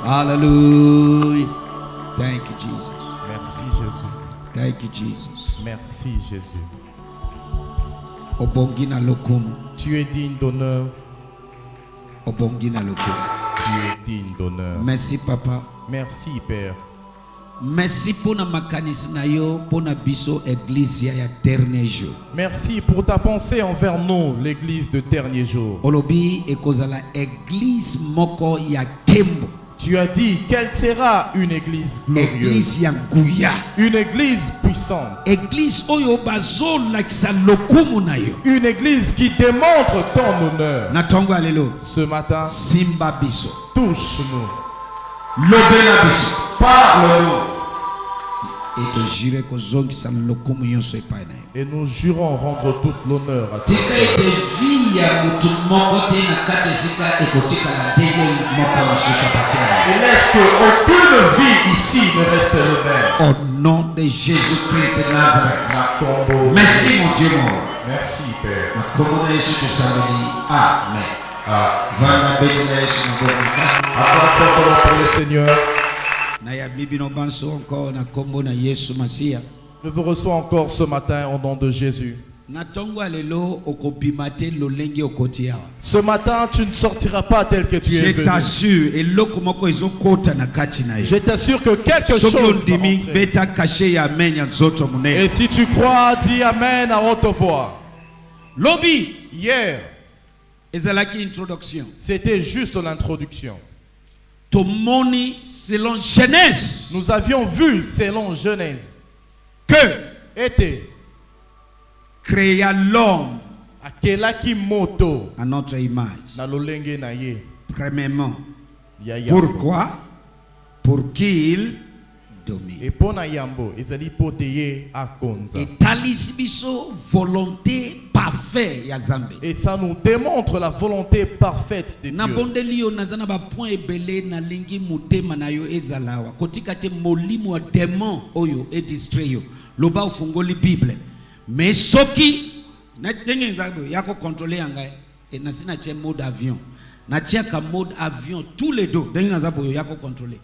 Hallelujah. Thank you, Jesus. Merci Jésus. Thank you, Jesus. Merci Jésus. Obongina lokumu. Tu es digne d'honneur. Obongina lokumu. Tu es digne d'honneur. Merci, Papa. Merci Père. Merci pour na makanisi na yo pour na biso église ya dernier jour. Merci pour ta pensée envers nous, l'église de dernier jour. Olobi ekozala église moko ya kembo. Tu as dit quelle sera une église glorieuse. Église ya nguya. Une église puissante. Église oyo bazol lakisa lokumu na yo. Une église qui démontre ton honneur. Na tongo alelo. Ce matin, Simba biso. touche-nous. Lobela biso. Parle-nous. Et que jure kozongisa lokumu yonso epai na yo. Et nous jurons rendre toute l'honneur à toi. Tika ete vie ya mutu moko te na kati esika ekotika na ndenge moko mosusu apatiana. Et laisse qu'aucune vie ici ne reste le même. Au nom de Jésus-Christ de Nazareth. Merci mon Dieu mon roi. Merci Père. Na kombo na Yesu tosambeli. Amen. Vanda bete na Yesu na kombo kasi. Acclame pour le Seigneur. Na ya bibi no banso encore na kombo na Yesu Masia. Je vous reçois encore ce matin au nom de Jésus. Na tongo alelo okobimate lolenge okoti awa. Ce matin, tu ne sortiras pas tel que tu es Je venu. t'assure eloko moko ezokota na kati na yo. Je t'assure que quelque chose va Ndimi rentrer. beta caché ya menya zoto munene. Et si tu crois, dis Amen à haute voix. Lobi Hier, ezalaki introduction. c'était juste l'introduction. Tomoni selon Genèse Nous avions vu, selon Genèse, que était créa l'homme akelaki moto à notre image. na lolenge na ye. Premièrement, Ya yambo. pourquoi? Pour qu'il domine. Et pour na yambo, ezali pote ye akonza. Et talisi biso volonté parfaite ya Zambe. Et ça nous démontre la volonté parfaite de Na Dieu. bondeli yo nazana ba point ebele na lingi mutema na yo ezalawa. Kotika te molimo wa démon oyo e distrait yo. Loba ufungoli Bible. Mais soki na tenge nzabo yako contrôler yangai et na sina che mode avion. Na tia ka mode avion tous les deux. Tenge nzabo yako contrôler.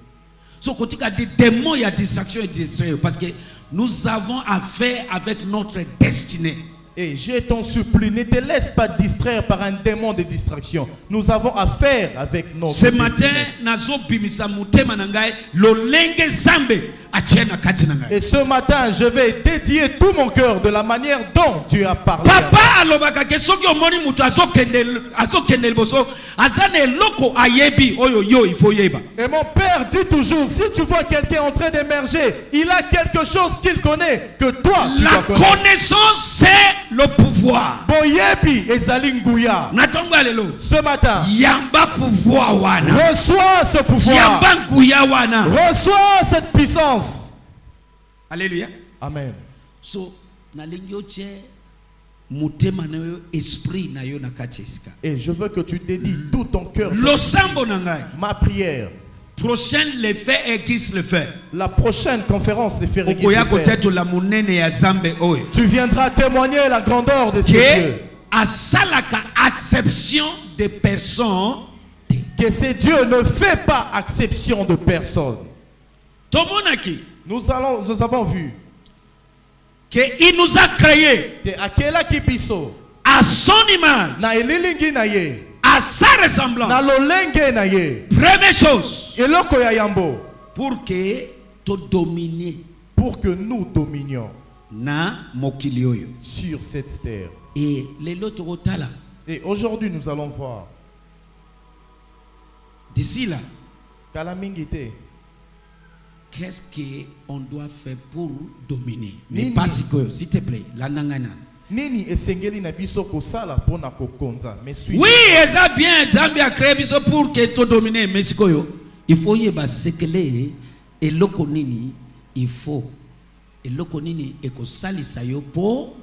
So kotika des démons ya distraction et distrait parce que nous avons affaire avec notre destinée. Et je t'en supplie, ne te laisse pas distraire par un démon de distraction. Nous avons affaire avec notre Ce matin, destinée. nazo bimisa mutema nangai lolenge zambe achena kati nangai. Et ce matin, je vais dédier tout mon cœur de la manière dont tu as parlé. Papa alobaka ke soki omoni mutu azokende liboso azane loko ayebi oyo yo il faut yeba. Et mon père dit toujours, si tu vois quelqu'un en train d'émerger, il a quelque chose qu'il connaît que toi tu La dois connaître. connaissance c'est le pouvoir. Boyebi ezali nguya. Natongo alelo. Ce matin, Yamba pouvoir wana. reçois ce pouvoir. Yamba nguya wana. Reçois cette puissance. Alléluia. Amen. So nalingi oche mutema na yo esprit na yo na kati esika. Et je veux que tu dédies tout ton cœur. Losambo nangai. Ma prière. Prochaine le fait église le fait. La prochaine conférence des frères Okoya koteto la munene ya Zambe oyo. tu viendras témoigner la grandeur de ce Dieu. Que a salaka acception des personnes. Que ce Dieu ne fait pas exception de personne. Tomonaki Nous avons vu que il nous a créé que akela kibiso à son image, na elilingi na ye à sa ressemblance. na lolenge na ye. Première chose, Eloko ya yambo pour que tu domines pour que nous dominions na mokili oyo. sur cette terre. Et les loto otala Et aujourd'hui nous allons voir d'ici là, Kalamingite. qu'est-ce qu'on doit faire pour dominer? Nini. Mais pas si que, s'il te plaît, la nangana. Nini esengeli na biso kosala pona kokonza. Mais suis Oui, ça bien, Zambie a créé biso pour que tu domines, mais si que il faut y ba sekele et lokonini, il faut et lokonini et ko salisa yo pour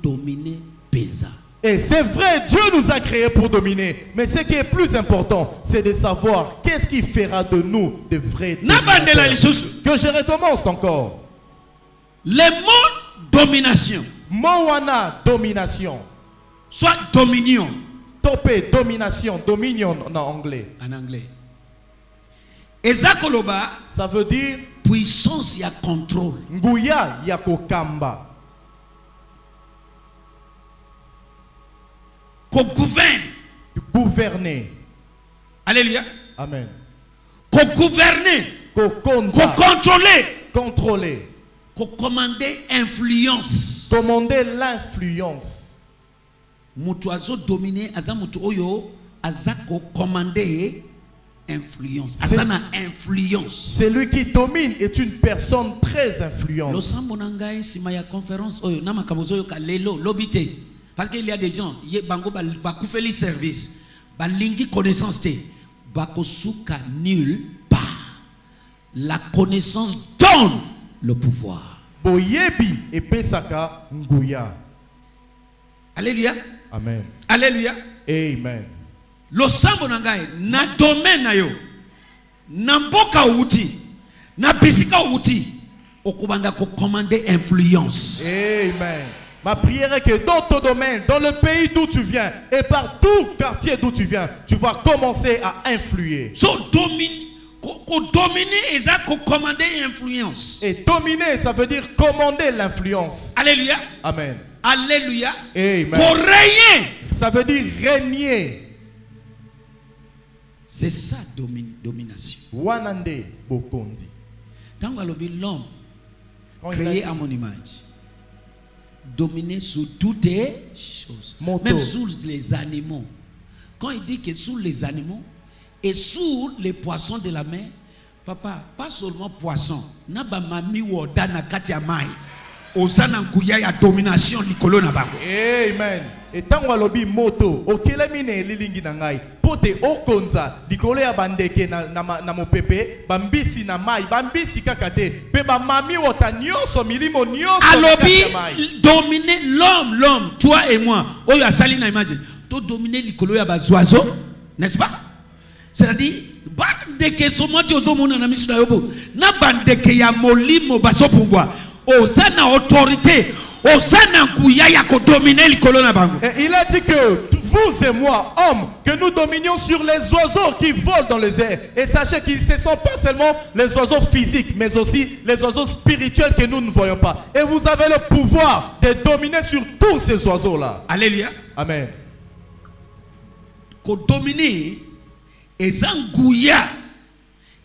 dominer pesa. Et c'est vrai, Dieu nous a créés pour dominer. Mais ce qui est plus important, c'est de savoir qu'est-ce qui fera de nous de vrais Nabandela dominateurs. lisusu. Que je recommence encore. Le mot domination, Mowana, domination. soit dominion Topé, domination, dominion en anglais. en anglais. eza koloba Ça veut dire puissance ya contrôle. nguya ya kokamba. Ko gouverne. Gouverner. Alléluia. Amen. Ko gouverner. Ko Kokonda. contrôler. Contrôler. Ko commander influence. Commander l'influence. Mutu azo dominer aza mutu oyo aza ko commander influence. Azana influence. Celui qui domine est une personne très influente. Losambo nangai sima ya conférence oyo na makabozo yo kalelo lobité. Parce qu'il y a des gens, bango ba kufeli service, ba lingi connaissance te, ba kosuka nulle part. La connaissance donne le pouvoir. Boyebi et pesaka nguya. Alléluia. Amen. Alléluia. Amen. Lo sambo nangai na domaine na yo, na mboka uti, na bisika uti, okubanda ko commander influence. Amen. Ma prière est que dans ton domaine, dans le pays d'où tu viens et par tout quartier d'où tu viens, tu vas commencer à influer. So dominer et ça commander influence. Et dominer, ça veut dire commander l'influence. Alléluia. Amen. Alléluia. Amen. Pour régner. Ça veut dire régner. C'est ça domination. Wanande bokondi. Tant que l'homme Quand il a créé dit- à mon image, dominer sur toutes les choses, Moto. même sur les animaux. Quand il dit que sur les animaux et sur les poissons de la mer, papa, pas seulement poissons, na ba mami woda na kati ya mai. Ozana nguya ya domination likolo na bango. Amen. Et tant walobi moto, okelemine lilingi na ngai, pote okonza likolo ya bandeke na mopepe, bambisi na mai, bambisi kakate, pe ba mami wota nyonso milimo nyonso na kati ya mai. Alobi dominer l'homme, toi et moi. Oyo asali na imagine. To dominer likolo ya bazoazo, n'est-ce pas? C'est-à-dire bandeke somoti ozomona na misu na yobo. Na bandeke ya molimo basopungwa. Osana autorité, osana nguya ya ko dominer likolo na bango. Et il a dit que vous et moi, hommes, que nous dominions sur les oiseaux qui volent dans les airs. Et sachez qu'ils ne sont pas seulement les oiseaux physiques, mais aussi les oiseaux spirituels que nous ne voyons pas. Et vous avez le pouvoir de dominer sur tous ces oiseaux-là. Alléluia. Amen. Ko dominer ezanguya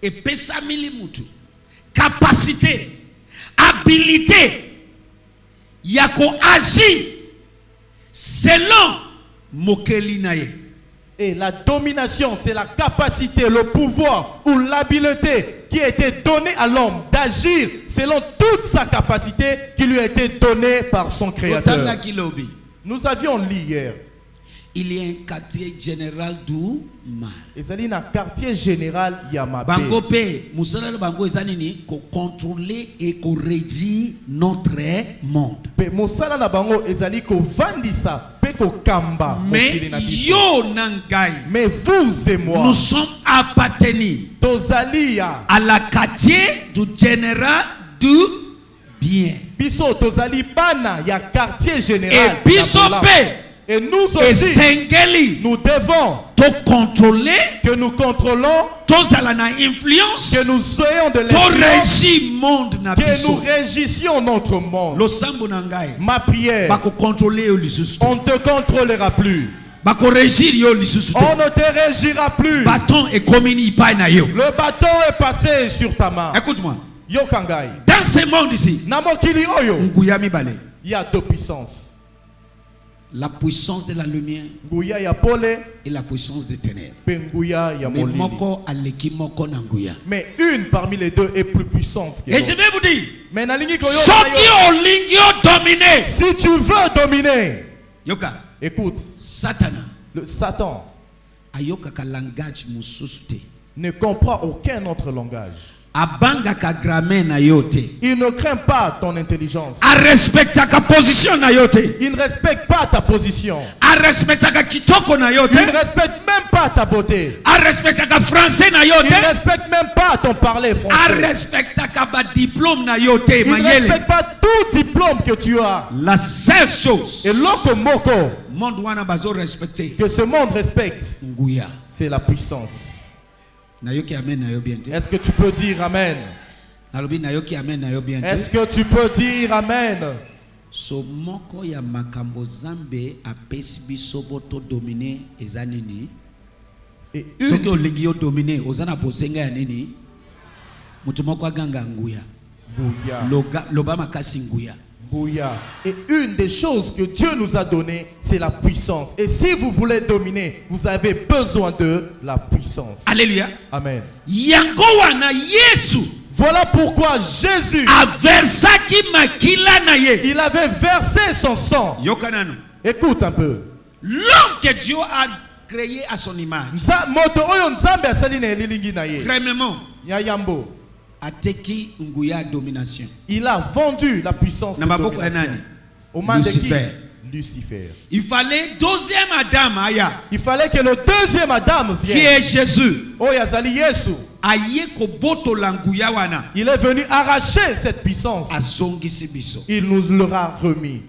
et pesa milimutu. Capacité, habilité ya ko agir selon mokeli na ye. Et la domination, c'est la capacité, le pouvoir ou l'habileté qui a été donnée à l'homme d'agir selon toute sa capacité qui lui a été donnée par son Créateur. Otanga kilobi. Nous avions lu hier. Il y a un quartier général du mal. Et ça dit dans le quartier général Yamabe. Bango pe musala bango ezanini ko contrôler et ko régir notre monde. Pe mosala na bango ezali ko vandisa pe ko kamba. Mais yo nangai, Mais vous et moi, nous sommes appartenus tozali ya à la quartier du général du bien. biso tozali bana ya quartier Et général. biso ya Bola. pe Et nous et aussi, sengeli nous devons to contrôler, que nous contrôlons, to zala na influence, que nous soyons de to l'influence, régir monde na que nous biso. régissions notre monde. Lo sambo nangai. Ma prière, Bako contrôler yo lisusu. on ne te contrôlera plus. Bako régir yo lisusu. On ne te régira plus. Bâton et communi pa na yo. Le bâton est passé sur ta main. Écoute-moi. Yo kangai. Dans ce monde ici, Namokili oyo. nguya mibale. Il y a deux puissances. La puissance de la lumière Nguya ya pole, et la puissance des ténèbres. pe nguya ya Mais molili. moko aleki moko na nguya. Mais une parmi les deux est plus puissante que Et je l'autre. vais vous dire, Mais nalingi koyo. soki olingi dominer. Si tu veux dominer, Yoka, écoute, Satana le Satan ayoka ka langage mususu te. ne comprend aucun autre langage. Abanga ka grammaire na yo te. Il ne craint pas ton intelligence. A respecta ka position na yo te. Il ne respecte pas ta position. A respecta ka kitoko na yo Il ne te. respecte même pas ta beauté. A respecta ka français na yo Il te. ne respecte même pas ton parler A français. respecta ka ba diplôme na yo te. Il ne Mayele. respecte pas tout diplôme que tu as. La seule chose Et l'autre moko monde wana bazo respecter que ce monde respecte, nguya. c'est la puissance. Nayoki amen nayo bien. Est-ce que tu peux dire amen? Nalobi nayoki amen nayo bien. Est-ce que tu peux dire amen? So moko ya makambo Zambe apesi biso boto dominer ezanini. Et Soki olingi yo dominer ozana bosenga ya nini? Mutu moko aganga nguya. Loba makasi nguya. Et une des choses que Dieu nous a donné, c'est la puissance. Et si vous voulez dominer, vous avez besoin de la puissance. Alléluia. Amen. Yango wana Yesu. Voilà pourquoi Jésus, il avait versé son sang. Écoute un peu. L'homme que Dieu a créé à son image. Premièrement, ateki nguya domination. Il a vendu la puissance de domination aux mains de qui? Lucifer. Il fallait deuxième Adam aya. Il fallait que le deuxième Adam vienne. Qui est Jésus? Oh yazali Yesu. Il est venu arracher cette puissance. Il nous l'aura remis.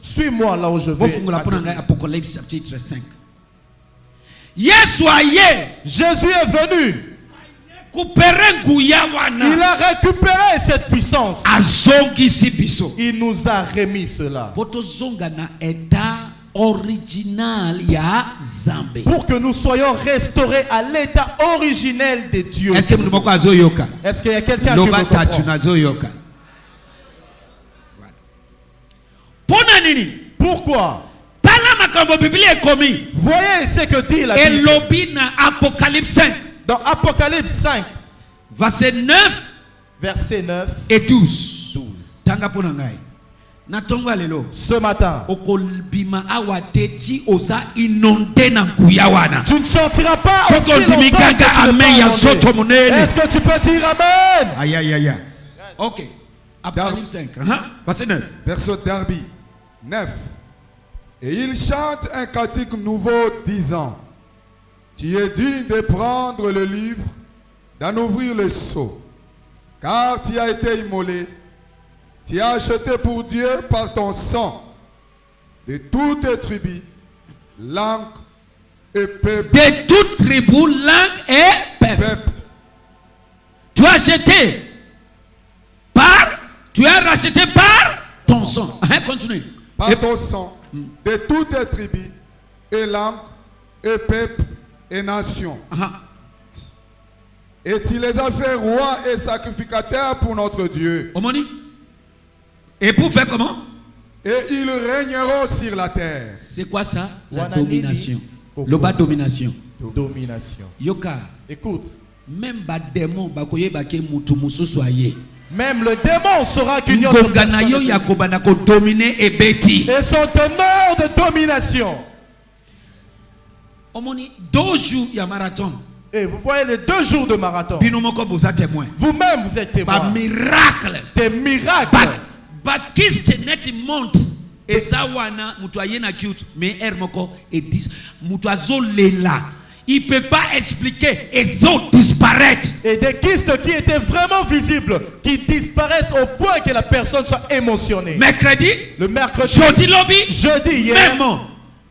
Suis-moi là où je vais. Apocalypse chapitre 5. Jésus est venu. Il a récupéré cette puissance. Il nous a remis cela. Original ya Zambe. Pour que nous soyons restaurés à l'état originel de Dieu. Est-ce qu'il y a quelqu'un qui me comprend? Pourquoi? Voyez ce que dit la Bible. Apocalypse 5. Dans Apocalypse 5. Verset 9. Verset 9 et 12. Ce matin, tu ne sentiras pas aussi longtemps que tu Est-ce que tu peux dire amen? Aïe aïe aïe. Ok. Apocalypse 5. Verset 9. Verset Darby 9. Et il chante un cantique nouveau disant: tu es digne de prendre le livre, d'en ouvrir le sceau, car tu as été immolé. Tu as acheté pour Dieu par ton sang de toutes les tribus, langues et peuples. De toutes tribus, langues et peuples. Tu as acheté tu as racheté par ton sang. Continue. Par ton sang, de toutes les tribus et langues et peuples et nations. Et tu les as fait rois et sacrificateurs pour notre Dieu. Et pour faire comment? Et ils régneront sur la terre. C'est quoi ça? La domination. Le bas domination. Domination. Yoka. Écoute. Même les démons, même le démon saura qu'il y a une personne. Et son teneur de domination. 2 jours, il y a marathon. Et vous voyez les 2 jours de marathon. Vous-même, vous êtes témoin. Par miracle. Des miracles. Baptiste net monte et ça wana mutoye na cute mais hermoko et 10 mutoazo lela il peut pas expliquer et zo disparaître et des kystes qui étaient vraiment visibles qui disparaissent au point que la personne soit émotionnée. Mercredi, le mercredi, jeudi hier même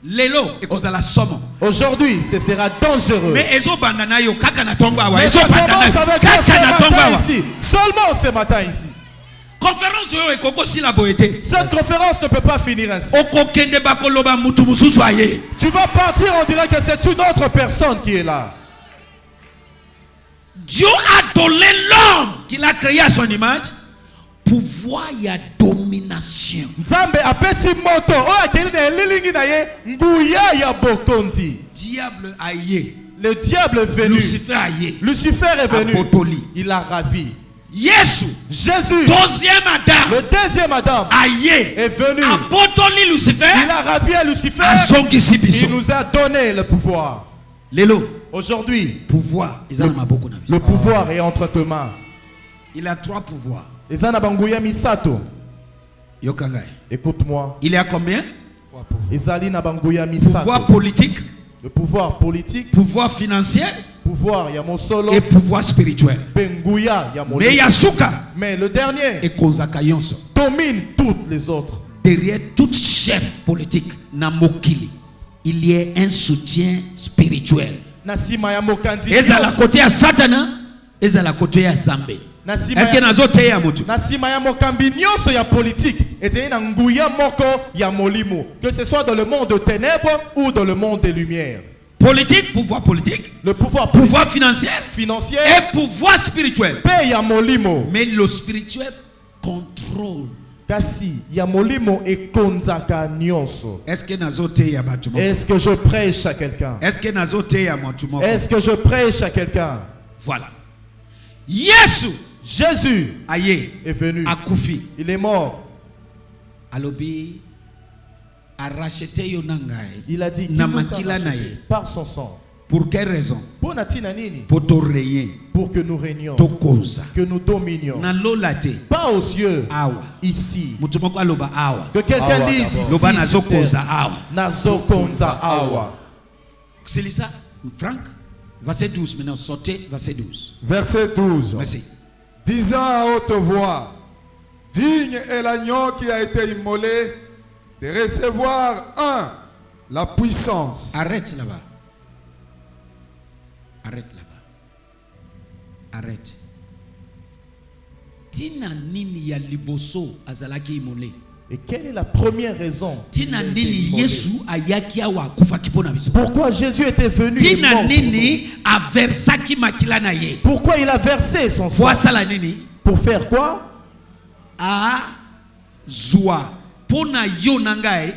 lelo et cause la somme. Aujourd'hui ce sera dangereux. Mais ezo bandana yo kaka na tongwa wa ezo bandana kaka na tongwa ici seulement ce matin ici. Conférence et koko si la boété. Cette conférence ne peut pas finir ainsi. Tu vas partir, on dirait que c'est une autre personne qui est là. Dieu a donné l'homme qu'il a créé à son image. Pouvoir, il y a domination. Diable aïe. Le diable est venu. Lucifer aïe. Lucifer est venu. Il a ravi. Jésus, deuxième Adam, le deuxième Adam est venu. Lucifer, il a ravi à Lucifer. Il nous a donné le pouvoir. Aujourd'hui, le pouvoir est entre tes mains. Il a 3 pouvoirs. Écoute-moi. Il y a combien? 3 pouvoirs. Pouvoir politique. Le pouvoir politique. Pouvoir financier. Pouvoir, y a mon solo. Et pouvoir spirituel. Mais il y a Souka. Mais le dernier et domine toutes les autres. Derrière tout chef politique, Namokili, il y a un soutien spirituel. na sima ya mokanzi ezala côté ya Satana, ezala côté ya Nzambe. Est-ce que nazoteya mutu? Na sima ya mokambi nyonso ya politique, ezali na nguya moko ya molimo, que ce soit dans le monde de ténèbres ou dans le monde des lumières. Politique, pouvoir politique, Le pouvoir financier financier et pouvoir spirituel. pe ya molimo. Mais le spirituel contrôle. Kasi ya molimo ekonzaka nyonso. Est-ce que nazoteya batu moko? Est-ce que je prêche à quelqu'un? Est-ce que nazoteya mutu moko? Est-ce que je prêche à quelqu'un? Voilà. Yesu Jésus aye est venu. akufi. Il est mort. Alobi a racheté yo nangai. Il a dit qu'il na nous a makila na rachetés ye. par son sang. Pour quelle raison? Pour natina nini? Pour te régner, Pour que nous régnions, to koza. que nous dominions. Na lola te Pas aux cieux, awa. ici. Mutu moko aloba awa. Que quelqu'un Awa, dise d'abord. ici. Loba sur nazo terre. koza awa. Nazo konza awa. C'est ça, Franck. Verset 12 maintenant, sortez verset 12. Verset 12. Merci. Disant à haute voix, digne est l'agneau qui a été immolé de recevoir la puissance. Arrête là-bas. Arrête là-bas. Arrête. Tina nini ya liboso azalaki imolé. Et quelle est la première raison? Tina qu'il a été nini immolé? Yesu ayaki awa kufa kipona biso. Pourquoi Jésus était venu et Tina mort pour nini aversaki makila na ye. nous? Pourquoi il a versé son sang? Voici la nini. Pour faire quoi? A zwa pona yo nangai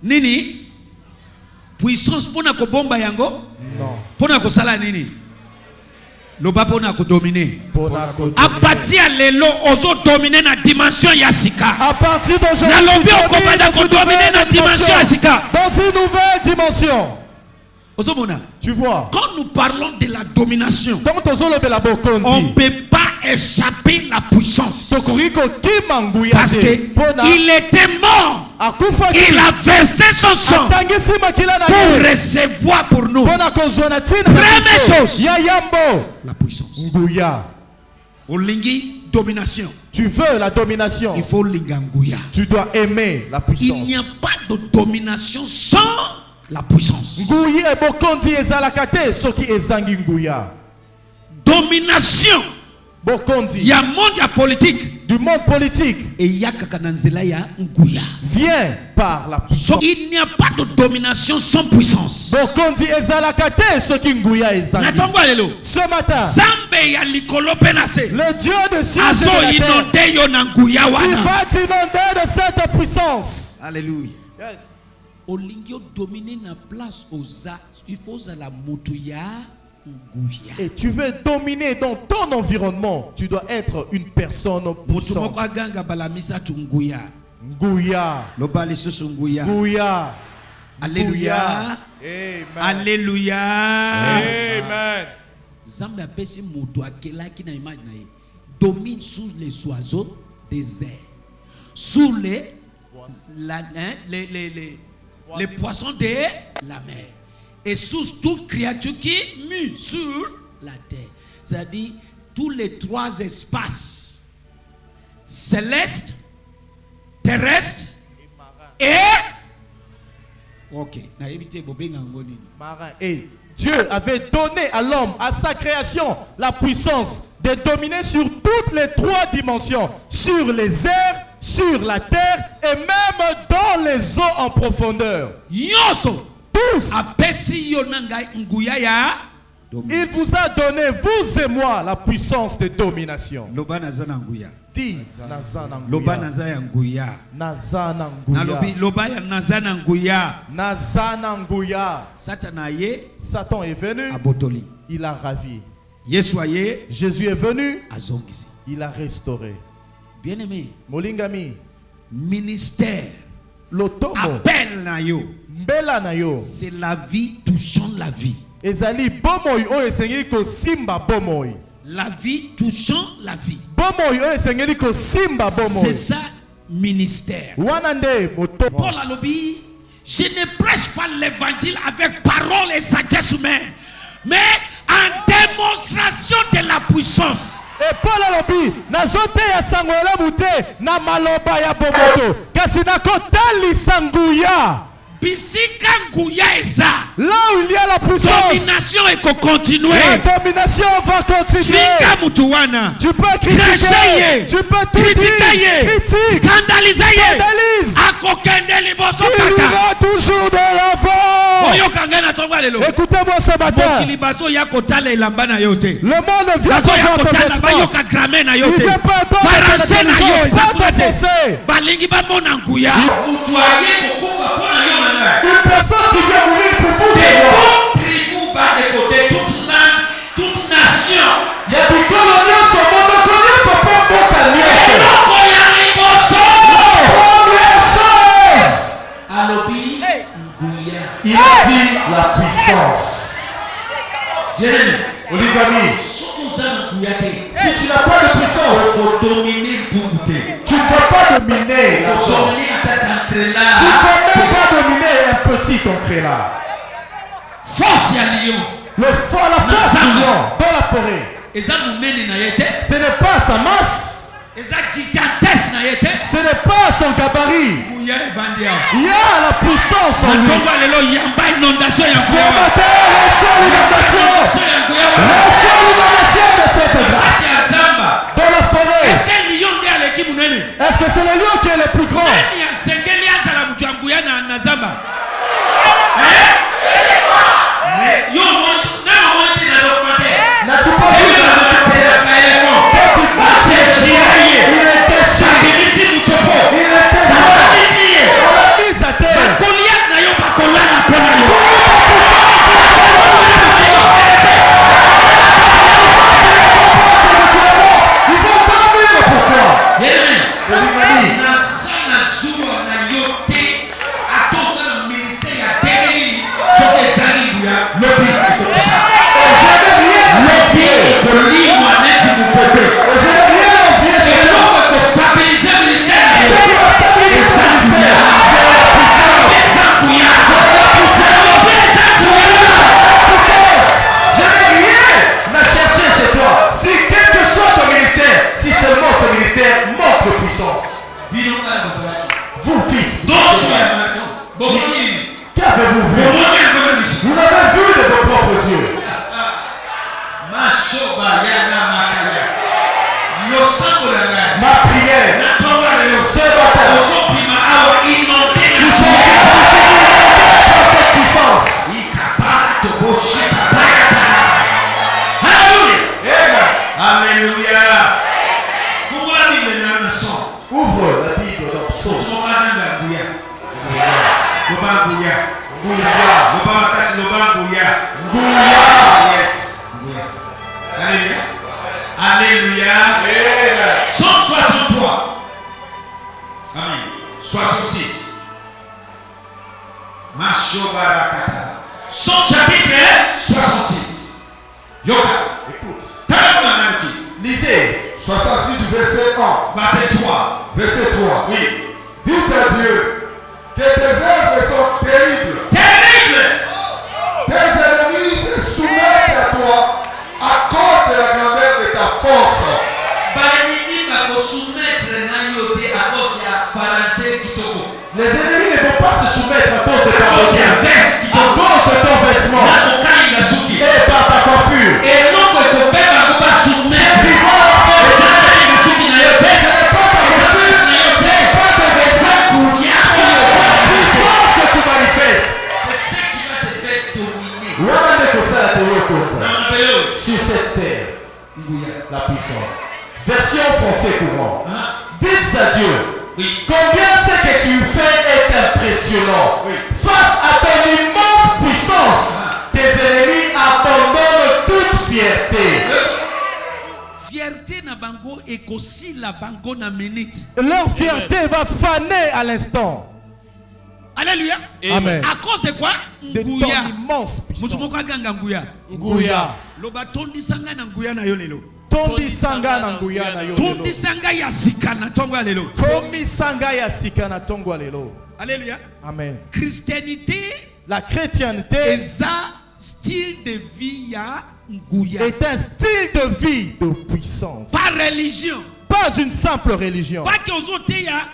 nini puissance pona ko bomba yango Non. pona ko sala nini loba pona ko dominer À a partir lelo ozo dominer na dimension ya sika partir d'aujourd'hui, nalobi tu okobanda ko dominer na dimension ya sika dans une nouvelle dimension. ozo mona. Tu vois? Quand nous parlons de la domination, Donc, on ne peut pas échapper la puissance parce qu'il était mort. Il a versé son sang pour recevoir pour nous. Première chose, la puissance. Olingi, domination. Tu veux la domination? Il faut linganguya. Tu dois aimer la Il puissance. n'y a pas de domination sans la puissance. Domination. Il y a monde, il y a politique. Du monde politique. Et il y a kakananzela ya nguya. Vient par la puissance. Il n'y a pas de domination sans puissance. Ce matin, le Dieu de ciel et de la terre, tu vas t'inonder de cette puissance. Alléluia. Yes. Olingio dominer na place oza, il faut la mutuya nguya. Et tu veux dominer dans ton environnement, tu dois être une personne puissante. Ganga balamisa tunguya. Nguya. Lobali susu nguya. Nguya. Alléluia. Amen. Alléluia. Amen. Zambé apesi mutu akelaki na image na ye. Domine sur les oiseaux des airs. Sur les poissons de la mer. Et sous toute créature qui mue sur la terre. C'est-à-dire tous les trois espaces célestes, terrestres et ok. Et Dieu avait donné à l'homme, à sa création, la puissance de dominer sur toutes les trois dimensions, sur les airs, sur la terre et même dans les eaux en profondeur. Yoso. Tous. Il vous a donné, vous et moi, la puissance de domination. Dis Loba nazananguya. Nalobi loba ya nazananguya. Nazananguya. Satan est venu. Abotoli. Il a ravi. Yesuaye. Jésus est venu. Azongisi. Il a restauré. Bien-aimé. Molingami. Ministère. L'automo. Appel na yo. Mbela na yo. C'est la vie touchant la vie. Ezali bomoy o esengeli ko simba bomoy. La vie touchant la vie. Bomoy o esengeli ko simba bomoy. C'est ça ministère. Wanande moto. Paul alobi, je ne prêche pas l'évangile avec parole et sagesse humaine, mais en démonstration de la puissance. Et Paul alobi, nazote ya sangoela mute na maloba ya bomoto. Kasi na kotali sanguya. bisika nguya eza Là où il y a la puissance, domination ekokontinue la domination va continuer. finga mutu wana Tu peux critiquer, Critiquer. tu peux tout dire, critique, scandalise ye scandalise. akokende liboso Il kaka ira toujours de l'avant. oyokanga na tongo lelo Écoutez-moi ce matin. mokili bazo ya kotala elamba na yo te Le monde vient bazo ya voir tes kotala vêtements. bayoka grame na yo Il te veut pas entendre faranse ton na yo intelligence, eza pas kuna ton te français. balingi bamona nguya mutu aye kokufa mpona yo na ngai Une personne qui vient mourir pour vous, de c'est moi. toute tribu bandeko de toute langue toute nation Il y a du colonial sur mon colonial sur mon colonial. eloko ya liboso Première chose, alobi nguya il a dit la puissance. jeremi Oligami, soki oza na nguya te si tu n'as pas de puissance, okodomine mpuku te tu ne vas pas dominer l'argent. odomine ata kankrela Tu ne peux même pas dominer un petit concret là. force ya lion La force du lion dans la forêt, eza monene na ye te ce n'est pas sa masse, eza gigantesque na ye te ce n'est pas son gabarit. nguya evandi awa Il y a la puissance en lui. natongo lelo yamba inondation ya Ce nguya awa. matin, reçois l'inondation. Inondation ya nguya awa. Reçois l'inondation de cette grâce. Kasi ya zamba Dans la forêt, est-ce que lion nde aleki monene est-ce que c'est le lion qui est le plus grand? nani asengeli azala mutu ya nguya na zamba yo nano moni te na documentaire N'as-tu pas vu eyo na mateaka yemo ateshiraye Il est déchiré. abimisi mutopo Il est déchiré. abimisi ye On l'a mis à terre. bakolia na yo bakolala mpo na yo Ils vont dormir pour toi. Amen. naza na zuwa na yo te atoza na ministère ya teleli soki ezali nguya lobi ekokita lobi ekolimwa neti mopepe Je n'ai rien envié chez toi. eloko ekostabilize ministère na yo eza nguya eza nguya eza nguya Je n'ai rien à chercher chez toi. Si quel que soit ton ministère, si seulement ce ministère manque de puissance. bino kala bazalaki Vous, fils, doso ya mato bomoni qu'avez-vous vu? bomoni yango miso Vous l'avez vu de vos propres yeux. mashoba yana makaya losambo na ngai Ma prière, natonga lelo ce matin, ozopima awa inonde tu na sais que je suis cette puissance. ikapara toboshika pakatana haleluya haleluya fungola bible na son Ouvre la Bible dans Psaume. tomaganga nguya loba nguya Ngouya, loba makasi loba nguya Ngouya. yes nguya haleluya haleluya Amen. Psaume 63 amen 66 Mashobarakata Psaume chapitre 66 Yoka Écoute, Tala mwanamki Lisez 66 verset 1, verset 3 verset 3. Oui Dites à Dieu que tes œuvres sont terribles. Terrible Tes ennemis se soumettent à toi à cause de la grandeur de ta force. Balingi bakosoumettre na yo te à cause ya français kitoko les ennemis ne vont pas se soumettre à cause de ta à cause ya vêtement, veste à kitoko cause de ton vêtement na kokalinga suki et par ta coiffure. eloko ekopema ko basoumettre Ils vont la faire. ezakalinga suki na yo Ce te n'est pas ta coiffure, na yo te pas ton vêtement, kuya c'est la puissance que tu manifestes. c'est ce qui va te faire dominer Voilà de que ça a été raconté na mabelo sur cette terre, nguya la puissance. Version français courant. hein Dites à Dieu, oui combien ce que tu fais est impressionnant. Oui. Face à ton immense puissance, tes ennemis abandonnent toute fierté. fierté na bango ekosila bango na minute Leur fierté va faner à l'instant. alléluia Amen. à cause de quoi De ton nguya immense mutu moko puissance. aganga nguya Nguya. loba tondisanga na nguya na yo lelo Tondi sanga na nguya na yo lelo. tondisanga ya sika na ntongo ya lelo Komi sanga ya sika na tongo lelo. alléluia Amen. christianité La chrétienté eza style de vie ya nguya est un style de vie de puissance. pas religion Pas une simple religion. pas que ozoteya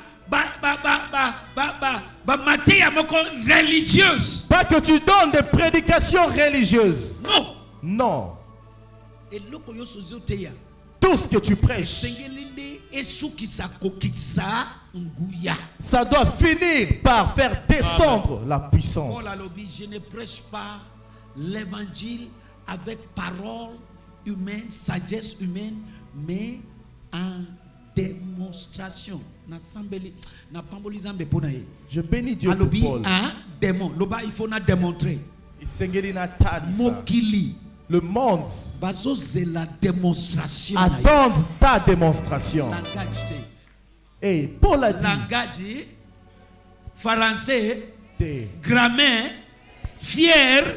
religieuse. Pas que tu donnes des prédications religieuses. Non. Non. Et loko yo sozo teya. Tout ce que tu prêches, Sengelinde esukisa kokitsa nguya. ça doit finir par faire descendre la puissance. Paul a lobby, je ne prêche pas l'évangile avec parole humaine, sagesse humaine, mais en démonstration. Je bénis Dieu pour Paul. Un démon. Loba, il faut démontrer. Mokili. Le monde la démonstration. attend ta démonstration. Et Paul a dit langage, français, Té. grammaire, fier,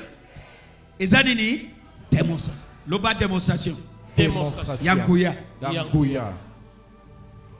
et zanini, démonstration. Loba démonstration. Démonstration. Yanguya. Yanguya.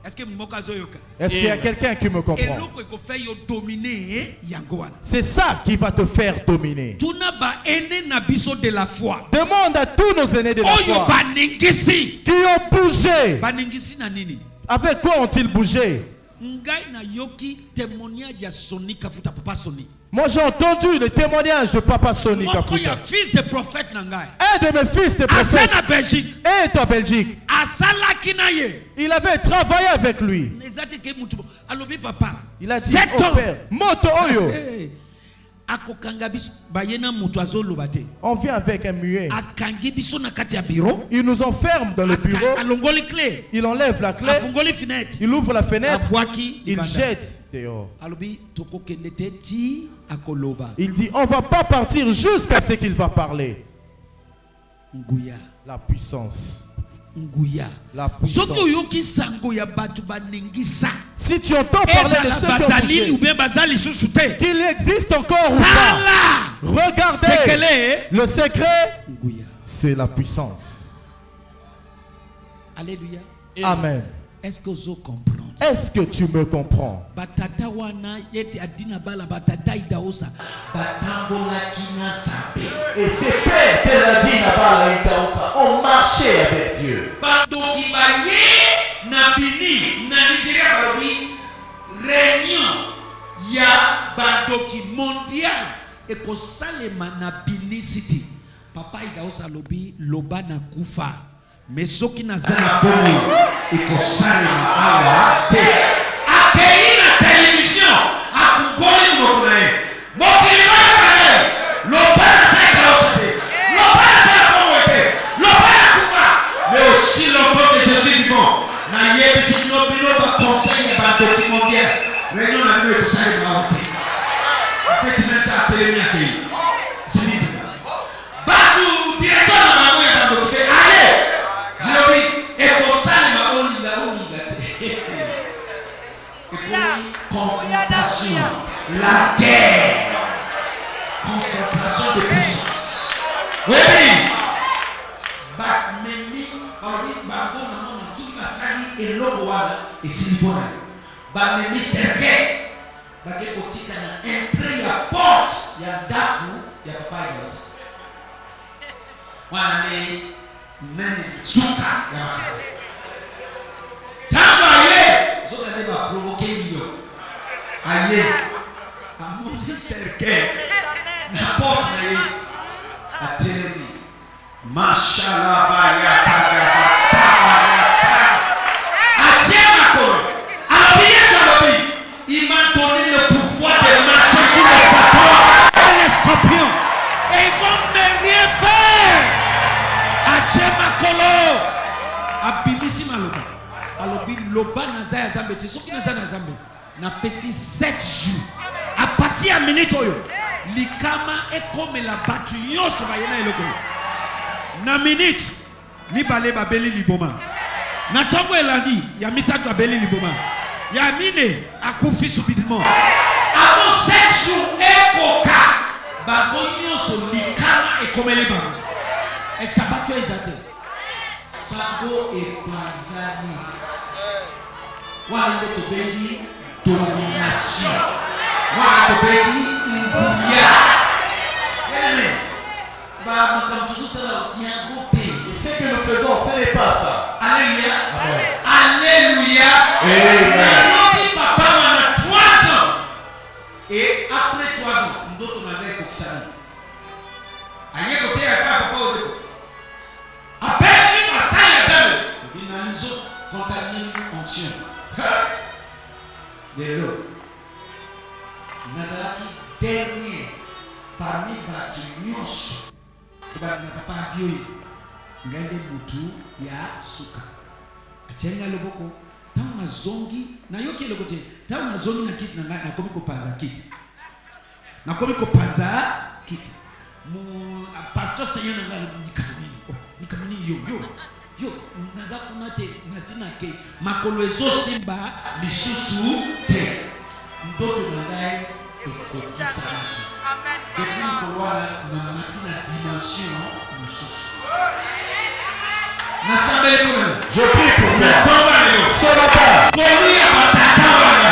Est-ce que Mokazo yoka? Est-ce qu'il y a quelqu'un qui me Et comprend? l'autre il fait dominer Yangoana. C'est ça qui va te faire dominer. Tunaba ene na biso de la foi. Demande à tous nos aînés de la Oyo foi baningisi. qui ont bougé. Baningisi na nini? Avec quoi ont-ils bougé? Ngai na yoki témoignage ya Soni Kafuta papa Soni. Moi j'ai entendu le témoignage de Papa Soni Moko ya Kafuta. fils de prophète na ngai. Un de mes fils de prophète Asana Belgique. est en Belgique. Asala kinaye. Il avait travaillé avec lui. Nezate ke mutu. Alobi papa. Il a dit 7 au ans. père, Moto Oyo. Akokanga biso bayena mutu azoloba te. On vient avec un muet. Akangi biso na kati ya bureau. Il nous enferme dans le bureau. Alongoli clé. Il enlève la clé. Afungoli fenêtre. Il ouvre la fenêtre. Abwaki. Il jette dehors. Alobi toko kendete ti akoloba. Il dit on va pas partir jusqu'à ce qu'il va parler. Nguya. La puissance. Nguya. La puissance. Soki yoki sango ya batu baningisa. Si tu entends parler de ceux qui ont bougé, ou bien bazali susute. qu'il existe encore ou pas, regardez. Le secret, Nguya. c'est la puissance. Alléluia. Amen. Est-ce que vous comprenez? Est-ce que tu me comprends? Batata wana yeti adina bala batata idaosa batambola kina sabe. Et ces pères de la dîne ont marché avec Dieu. Badoki baye na bini na Nigeria balobi réunion ya badoki mondial et ko salema na Bini City. Papa idaosa lobi loba na kufa. Mais soki na zana bomi eko salema ala te. Akei na télévision akugoli mokunae. Mokilima kane loba na zana te. Loba na zana bomi te. Loba na kufa. Mais aussi longtemps que je suis vivant, na yebisi nobilo ba conseil ba documentaire. Réunion na mwe ko salema ala te. Petit message télévision akei. C'est vite. Batu directeur na mamu ya documentaire. Allez. Confrontation, la guerre, confrontation de puissance. Oui, Batmemi, Babona, Basani et Logoana et Silibona. Batmemi Serge, Bakekotika na entrée ya porte, ya daku, ya papayos. Wana me nani suka ya makao. Tamba ye, zoga ne va provoquer l'io. Aye, amoni serke, na porte na ye, ateli, mashallah bayata bayata. Atiema koro, alabiye salabi, il m'a donné le pouvoir de marcher sur les serpents et les scorpions, et ils vont me rien faire. Atiema koro, abimisi maloba. Alobi loba na zaya zambe te soki na zana zambe na pesi 7 jours à partir ya minute oyo likama ekomela batu nyonso bayena eloko na minute mibale babeli liboma na ntongo elandi ya misato abeli liboma ya mine akufi subitement avant 7 jours ekoka bango nyonso likama ekomeli bango esabato ezate Sago et Bazani. Wale to bengi domination. Wale to bengi imbuya. Amen. Ba makamtuzu sala tiango pe. Et ce que nous faisons, ce n'est pas ça. Alléluia. Amen. Alléluia. Amen. Papa dimension. Lelo. Nazaraki dernier parmi batu nyonso. Kubali na papa bioi. Ngende mutu ya suka. Achenga loboko. Tamu na zongi. Na yoki lokote. Tamu na zongi na kiti na komi kopanza kiti. Na komi kopanza kiti. Pastor Seigneur na ngalo nikamini yo naza kunate nasina ke makolo ezo simba lisusu te ndoto na ngai ekofisa yake depuis kowana na matina dimension lisusu nasambele kuna Je prie pour toi. natomba leo Ce matin. kolia batata wana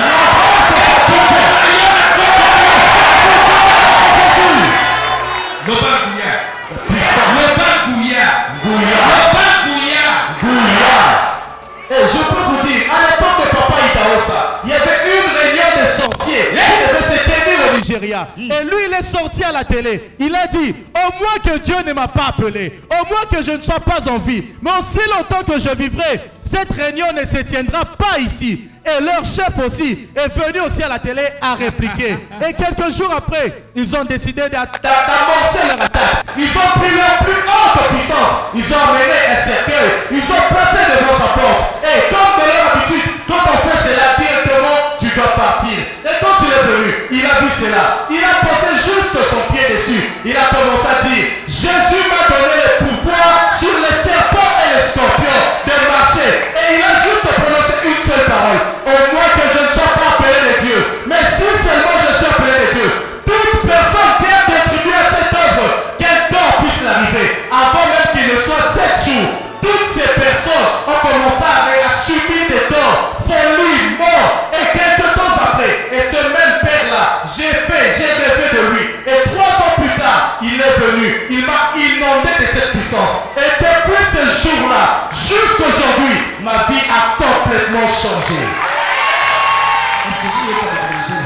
Et je peux vous dire, à l'époque de Papa Idaosa, il y avait une réunion de sorciers qui devait se tenir au Nigeria. Et lui, il est sorti à la télé. Il a dit, au moins que Dieu ne m'a pas appelé, au moins que je ne sois pas en vie, mais aussi longtemps que je vivrai, cette réunion ne se tiendra pas ici. Et leur chef aussi est venu aussi à la télé à répliquer. Et quelques jours après, ils ont décidé d'amorcer leur attaque. Ils ont pris leur plus haute puissance. Ils ont amené un cercueil. Ils ont placé devant sa porte. Et comme de leur habitude, quand on fait cela directement, tu dois partir. Et quand il est venu, il a vu cela. Il a posé juste son pied dessus. Il a commencé à dire, Jésus m'a donné le pouvoir sur les serpents et les scorpions de marcher. Et il a juste prononcé une seule parole. Au moins que je ne sois pas appelé de Dieu. Mais si seulement je suis appelé de Dieu, toute personne qui a contribué à cette œuvre, qu'un temps puisse l'arriver, avant même qu'il ne soit 7 jours, toutes ces personnes ont commencé à subir des torts, folie, mort. Et quelques temps après, et ce même père-là, j'ai rêvé de lui. Et 3 ans plus tard, il est venu. Il m'a inondé de cette puissance. Et depuis ce jour-là, jusqu'aujourd'hui, ma vie a complètement changé.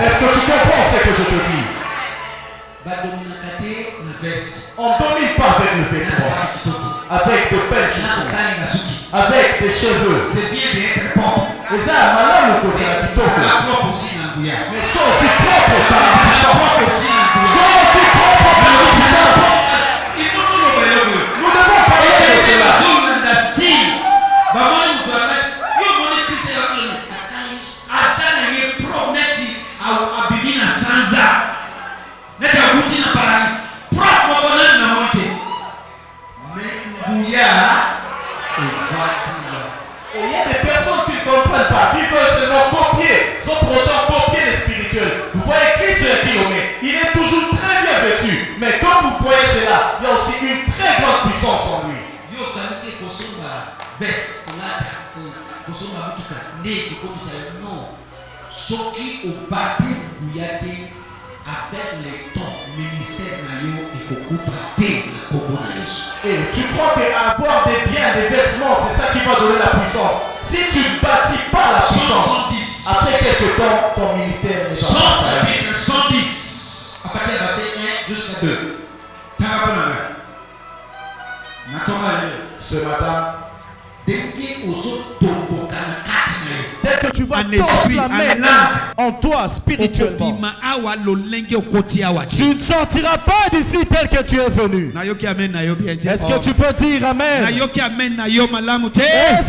Est-ce que tu comprends ce que je te dis? On ne domine pas avec le vêtement, avec de belles chaussures, avec des cheveux. C'est bien d'être propre. Et ça, malheur nous cause la kitoko. Mais sois aussi propre par la puissance. Sois aussi propre par la puissance. Nous devons parler de cela. Et il y a des personnes qui ne comprennent pas, qui veulent seulement copier, sans pour autant copier les spirituels. Vous voyez Christ sur un kilomètre, il est toujours très bien vêtu. Mais quand vous voyez cela, il y a aussi une très grande puissance en lui. Soki obate buyate avec les temps ministère nayo ekokufa te na kombo na Yesu. Et tu crois qu'avoir des biens, des vêtements, c'est ça qui va donner la puissance. Si tu ne bâtis pas la puissance, après quelques temps, ton ministère n'est pas Jean prêt. chapitre 110, à partir du verset 1 jusqu'à 2. Ce matin, dès que tu vas un esprit, t'enflammer un langue, en toi spirituellement, tu ne sortiras pas d'ici tel que tu es venu. Est-ce que tu peux dire Amen? Est-ce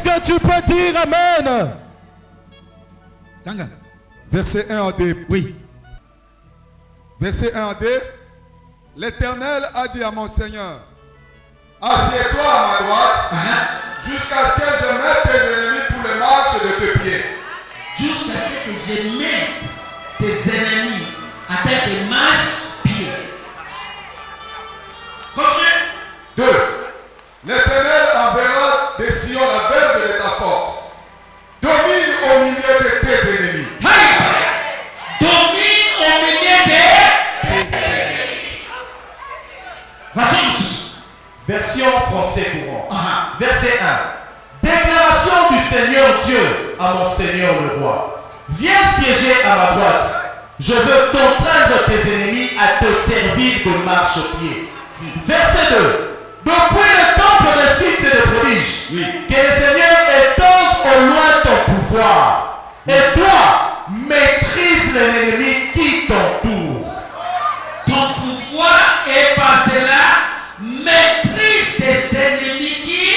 que tu peux dire Amen? Verset 1 à 2. Oui. Verset 1 à 2. L'Éternel a dit à mon Seigneur, assieds-toi à ma droite, jusqu'à ce que je mette tes ennemis pour les marches de tes pieds. Jusqu'à ce que je mette tes ennemis à tes marche-pieds. Continue. 2. L'Éternel enverra des sillons la verge de ta force. Domine au milieu de tes ennemis. Domine au milieu de tes ennemis. Version français courant. Verset 1. Déclaration du Seigneur Dieu à mon Seigneur le roi. Viens siéger à ma droite. Je veux contraindre tes ennemis à te servir de marche-pied. Verset 2. Depuis le temple de signes et de prodiges, que le Seigneur étende au loin ton pouvoir. Et toi, maîtrise l'ennemi qui t'entoure. Ton pouvoir est par cela, maîtrise tes ennemis qui.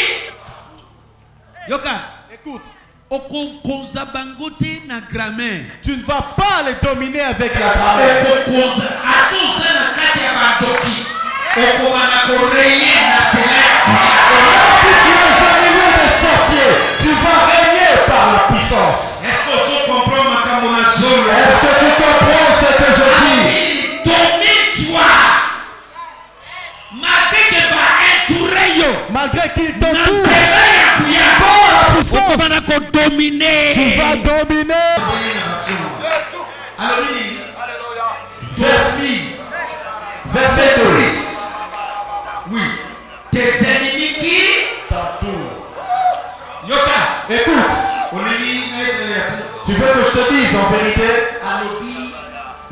Yoka, Écoute, oko konza bangote na grammaire. tu ne vas pas les dominer avec la grammaire. Oko konza atoza na kati ya bandoki. Oko banakoreye na cela. Si tu es un milieu de sorciers, tu vas régner par la puissance. Est-ce que tu comprends ma camonazolo? Est-ce que tu comprends ce que je dis? Domine-toi. Malgré qu'il Na t'entoure, cela ya kuya. par la puissance, Oko banakodominer. tu vas dominer. Alors lui, Verset 2. oui, tes ennemis qui Yoka, Écoute, on dit, tu veux que je te dise en vérité? Alobi,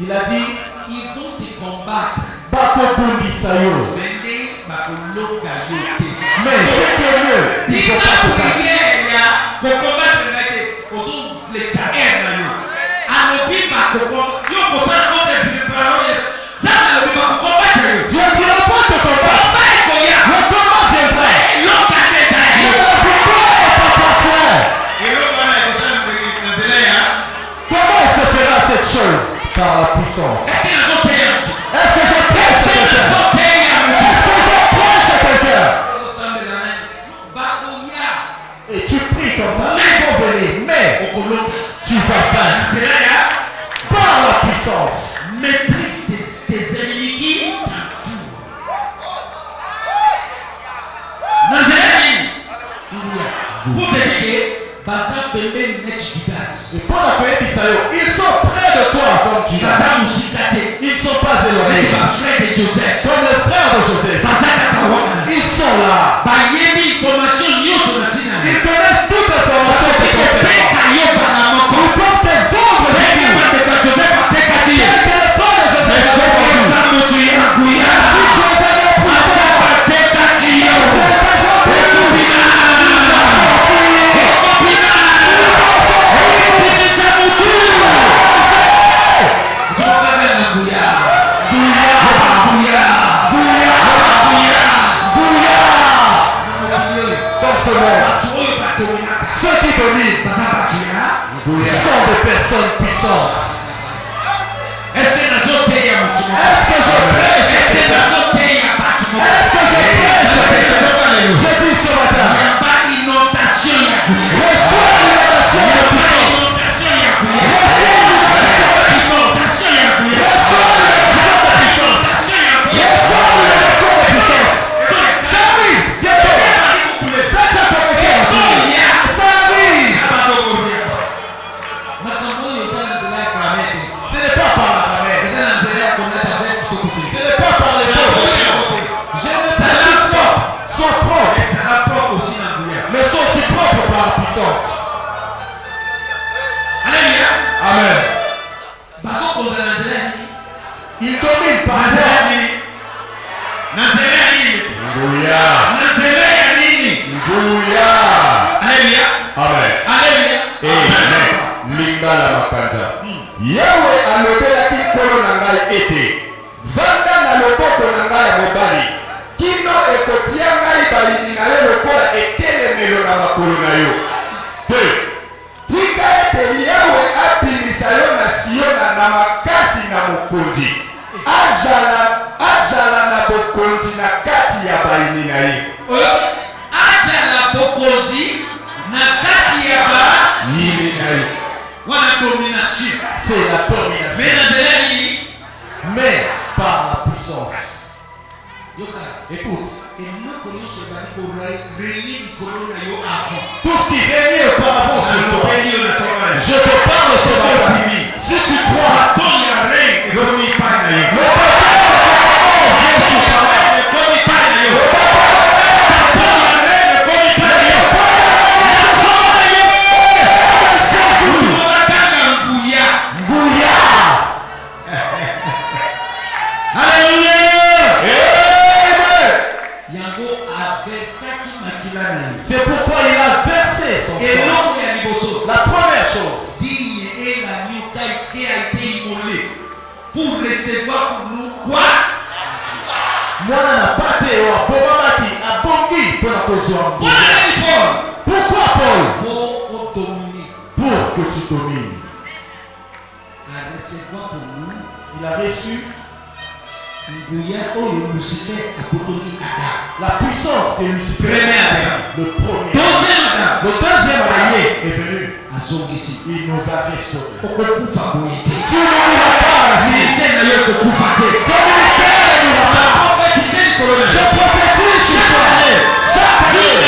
Il a dit, ils vont te combattre. Bato Bundi Sayo. Mende bakoloka yote. Mais ce qui est mieux, il faut Tika pas te battre. prière ya kokombattre ngate ozo lexa na yo. Alobi bakoko yo kosala contre parole. Ça alobi bakokombattre yo. Dieu dit l'enfant de ton père. Combat koya. Le combat viendra. Loka déjà. Mais la victoire t'appartient. Et là voilà kosala na zela ya. Comment se fera cette chose? Par la puissance. Est-ce que nazo teya mtu? Est-ce que je prêche à quelqu'un? Nazo teya mtu. Est-ce que je prêche à quelqu'un? Osambela na bakoya. Et tu pries comme ça, ils vont venir. Mais Okoloka. tu vas vaincre Zela ya. par la puissance. Maîtrise tes ennemis qui t'entourent. Nazarene, pour te dire que Baza Bembe net Judas. Et pendant que ils sont près de toi comme tu Baza l'as. Mushikate. Ils ne sont pas Net éloignés. ba frère de Joseph. Comme les frères de Joseph. Baza Kakawana. Ils sont là. Bayebi information nyonso na tina. Ils connaissent toute information de ton serment. Peka yo bana moko. Ils peuvent te vendre du Peka coup. bande ka Joseph ateka ki. Quel que les frères de Joseph Esho soient, samu tu yakuya. si tu es un homme puissant, Ateka ki yo. tu es un homme puissant. Tu vas sortir. Dans ce monde, ceux qui dominent sont des personnes puissantes. Est-ce que je prêche? Est-ce que je prêche? Je dis ce matin, reçois l'innovation de puissance. Reçois l'innovation de puissance. Reçois l'innovation de puissance. Reçois l'innovation de puissance. Ça arrive, bientôt. Ça a commencé à arriver. Ça arrive. Ce n'est pas par la mer. Ce n'est pas par les pauvres. Je ne sais pas. Sois propre. Mais sois aussi propre par la puissance. Amen. Il domine par ça. Alléluia. Alléluia. Amen. Amen. Lingala makanja. Yawe alobelaki nkolo na ngai ete vanda na loboko na ngai ya mobali kino ekotia ngai balini na yo lokola etelemelo na makolo na yo. 2. Tika ete Yawe abimisa yo na Siona na makasi na mokonzi ajala na bokonzi na kati ya balini na ye. Yini na ye. C'est la domination. Mais par la puissance. Écoute. Tout ce qui régnait auparavant sur toi. Je te parle ce matin. Si tu crois, le peuple vient sur ta main. Alléluia. C'est pourquoi il a versé son sang. La première chose, recevoir pour nous quoi? Mwana na pate wa bomamaki abongi pona kozwa. Pourquoi Paul? Pour dominer. Pour que tu domines. À recevoir pour nous. Il a reçu la puissance que Lucifer, le premier. Le deuxième allié est venu. Il nous a restaurés. Tu ne mourras pas. Ton ministère ne mourra pas. Je prophétise sur toi. Chaque année.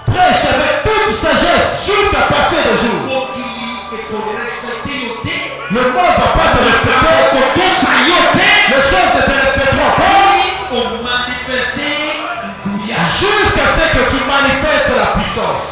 Prêche avec toute sagesse jusqu'à passer des jours. Le monde ne va pas te respecter. Les choses ne te respecteront pas. Jusqu'à ce que tu manifestes la puissance.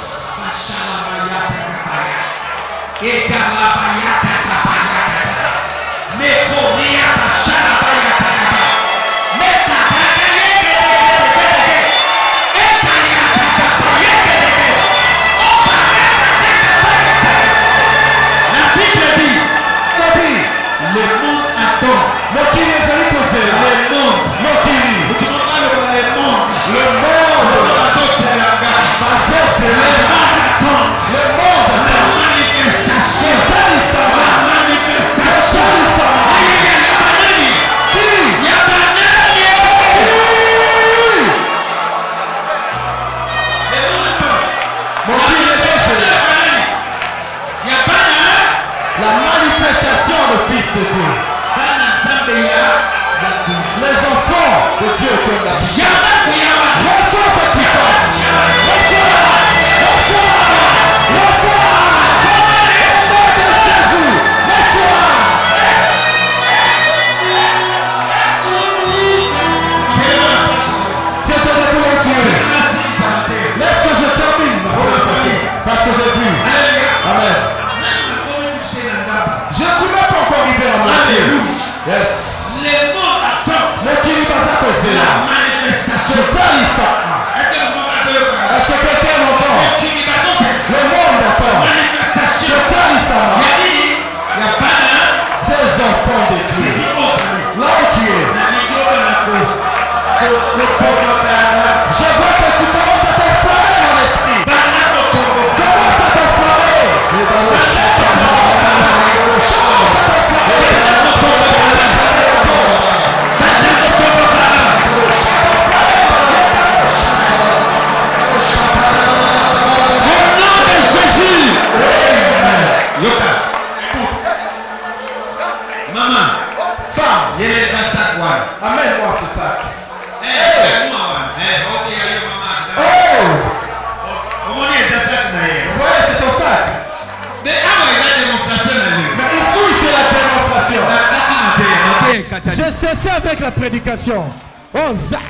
J'ai cessé avec la prédication. Oh, Zach.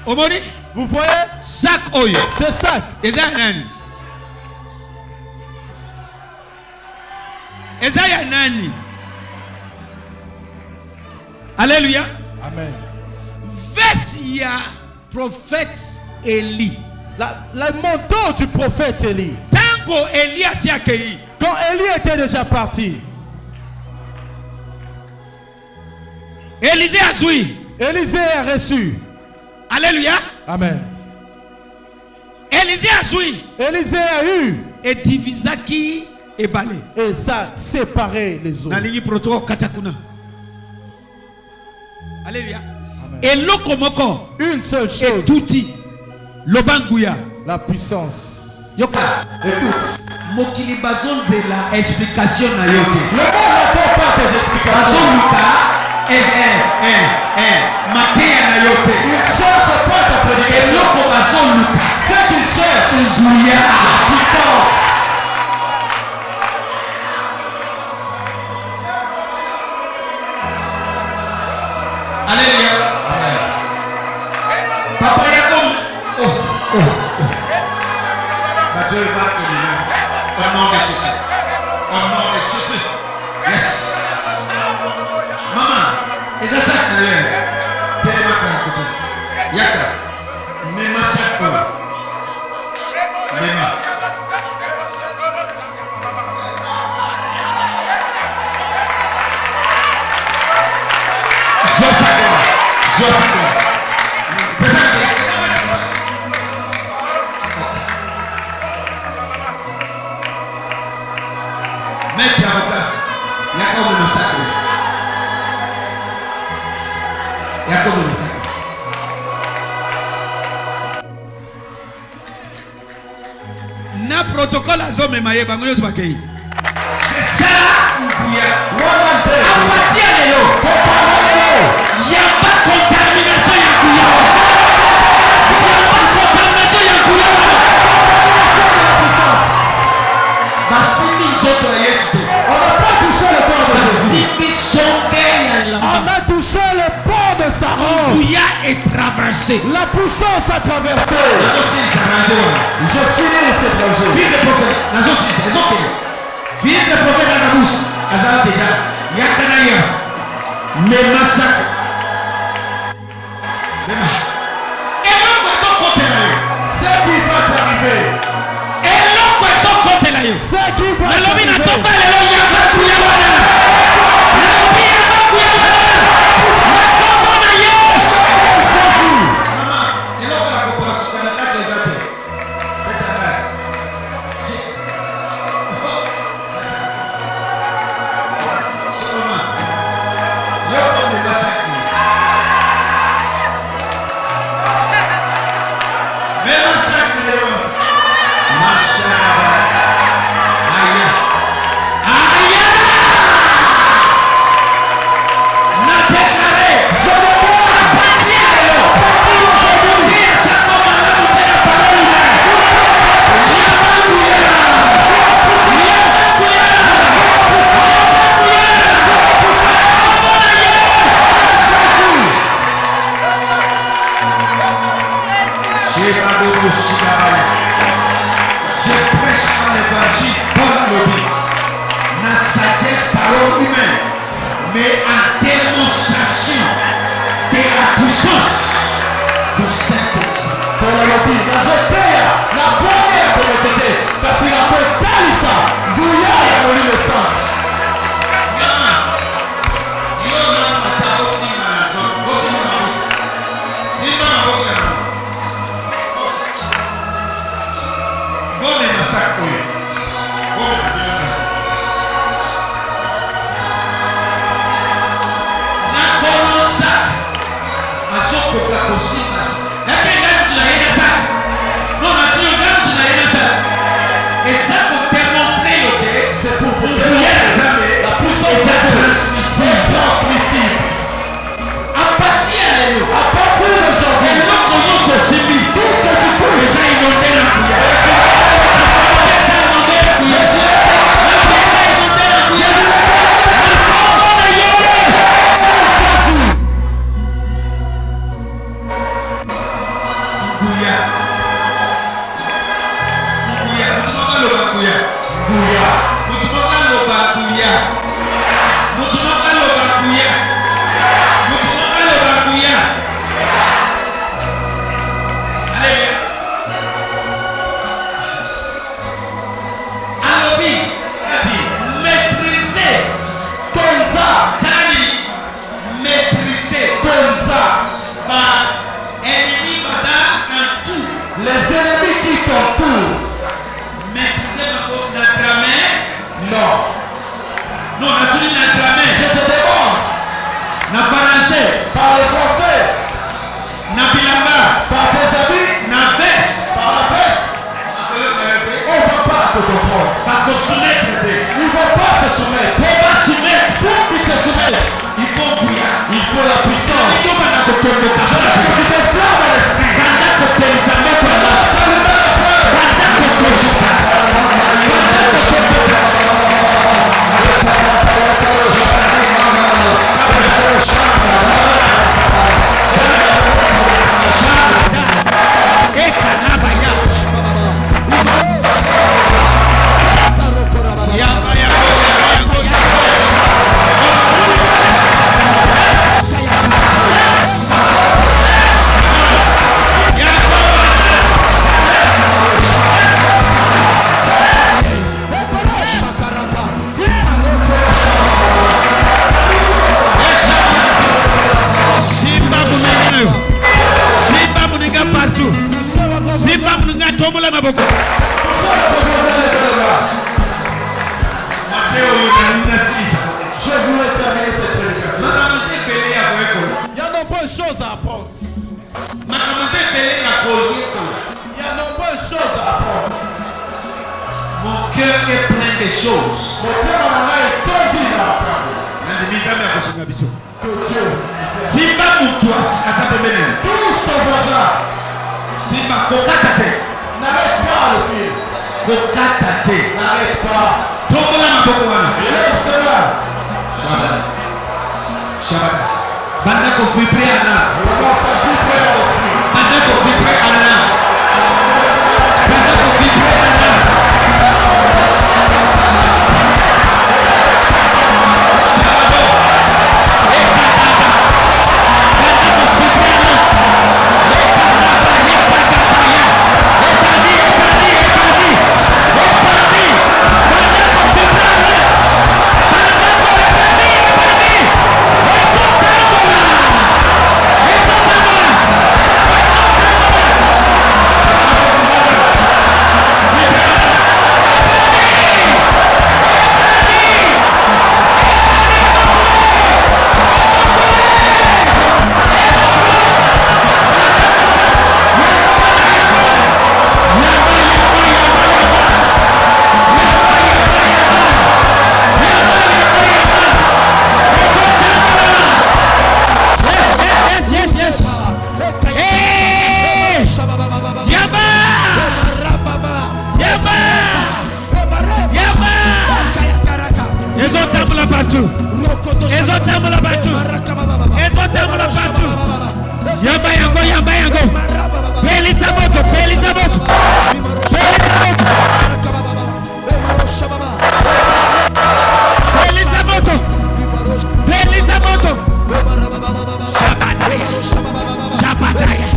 Omoni, vous voyez? sac oyo. Ce sac. Ezaya nani? Alléluia. Amen. Veste ya prophète Élie. Le manteau du prophète Élie. Tango Élie a si accueilli. Quand Élie était déjà parti. Élisée a joui. Élisée a reçu. Alléluia. Amen. Élisée a joui. Élisée a eu. Et divisaki et balé. Et ça séparait les eaux. Nalingi proto katakuna. Alléluia. Et lokomoko. Une seule chose. Et touti. Lobanguya. La puissance. Yoka. Écoute. Mokili bazon de la explication na yote. Le monde n'attend pas tes explications. Bazon luka. Matéa na yote. Il cherche pas ta prédication. Et loko bazon luka. Ce qu'il cherche. Nguya. La puissance. Dieu va te donner. Au nom de Jésus. Au nom de Jésus. Yes. Maman, et ça, télémaka côté. Yaka. Mema sako. Mema. Zosako. Mec avocat, yaka mu masako. Yaka mu masako. Na protocole azome maye bango yoso bakei. C'est ça nguya. Wana te. Apatia leo. Ya pas contamination ya nguya. Ya pas contamination ya nguya. Basimi zoto ya Yesu. On n'a pas touché le corps de Jésus. Basimi songe ya lamba. On a touché le port de sa robe. Nguya est traversé. La puissance a traversé. Je finis cette rangée. Fils de prophète, nazo sisa, ezoke. Fils de prophète na bouche, azala déjà. Yakana ya. Mema sako. Mema. Eloko ezokotela yo. Ce qui va t'arriver. Eloko ezokotela yo. Ce qui va t'arriver. Nalobi na toka lelo ya bakuya wana. Nalobi ya bakuya wana. Nakombo na Yesu. Mama, eloko ya koposuka na kati ezate. Pesa naye. Je prêche en l'évangile pour l'objet. Na sagesse parole humaine, mais en démonstration de la puissance du Saint-Esprit. Pour l'objet, la zotéa, la première pour le tété, parce qu'il a fait talisa, douya et on le sent. Il faut la puissance. Tu te flammes à l'esprit. tombola maboko. Je voulais terminer cette prédication. Il y a de nombreuses choses à apprendre. Il y a de nombreuses choses à apprendre. Mon cœur est plein de choses. Mon cœur en a été vide à apprendre. Que Dieu Simba Moutoua, Azabemene. touche ton voisin. Simba Kokatate. N'arrête pas le fil. Kokatate. N'arrête pas. Tombola maboko wana. Élève cela. Shabada. Shabada. Banda ko vibrer Allah. Commence à vibrer dans l'esprit. Banda ko vibrer Allah. Banda ko vibrer Allah. Shabado. Ekatata. Banda ko vibrer Allah. Ekatata. Ekatata. Ekani. Ekani. Ekani. Ekani. Banda ko vibrer Allah. Banda ko ekani. Ekani. Echotambola. Echotambola. Yes. Hey! Yaba! Yaba! Yaba! Ezotambola partout. Ezotambola partout. Ezotambola partout. Yaba yango. Pelisa moto. Pelisa moto. Pelisa moto. Pelisa moto. Shabadaya. Shabadaya.